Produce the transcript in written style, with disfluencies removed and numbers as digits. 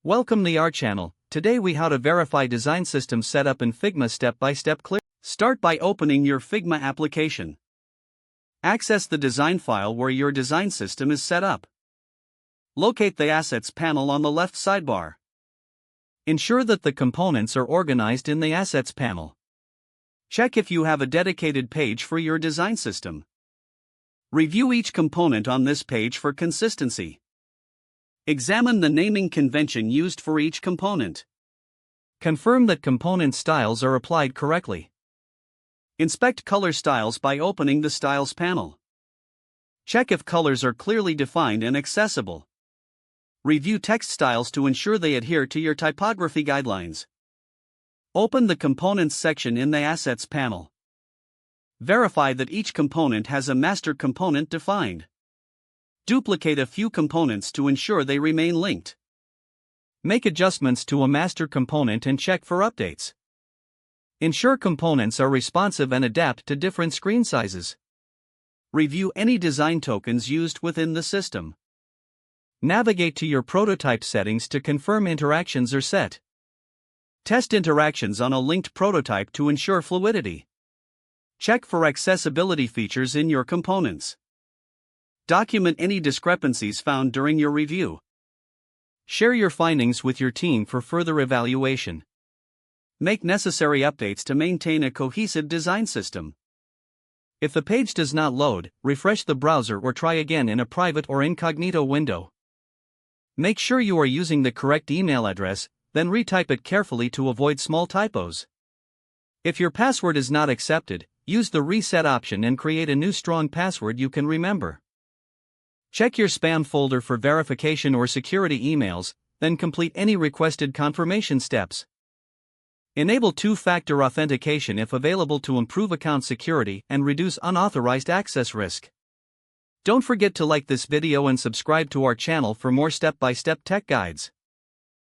Welcome to our channel. Today we how to verify design system setup in Figma step-by-step clear. Start by opening your Figma application. Access the design file where your design system is set up. Locate the Assets panel on the left sidebar. Ensure that the components are organized in the Assets panel. Check if you have a dedicated page for your design system. Review each component on this page for consistency. Examine the naming convention used for each component. Confirm that component styles are applied correctly. Inspect color styles by opening the Styles panel. Check if colors are clearly defined and accessible. Review text styles to ensure they adhere to your typography guidelines. Open the Components section in the Assets panel. Verify that each component has a master component defined. Duplicate a few components to ensure they remain linked. Make adjustments to a master component and check for updates. Ensure components are responsive and adapt to different screen sizes. Review any design tokens used within the system. Navigate to your prototype settings to confirm interactions are set. Test interactions on a linked prototype to ensure fluidity. Check for accessibility features in your components. Document any discrepancies found during your review. Share your findings with your team for further evaluation. Make necessary updates to maintain a cohesive design system. If the page does not load, refresh the browser or try again in a private or incognito window. Make sure you are using the correct email address, then retype it carefully to avoid small typos. If your password is not accepted, use the reset option and create a new strong password you can remember. Check your spam folder for verification or security emails, then complete any requested confirmation steps. Enable two-factor authentication if available to improve account security and reduce unauthorized access risk. Don't forget to like this video and subscribe to our channel for more step-by-step tech guides.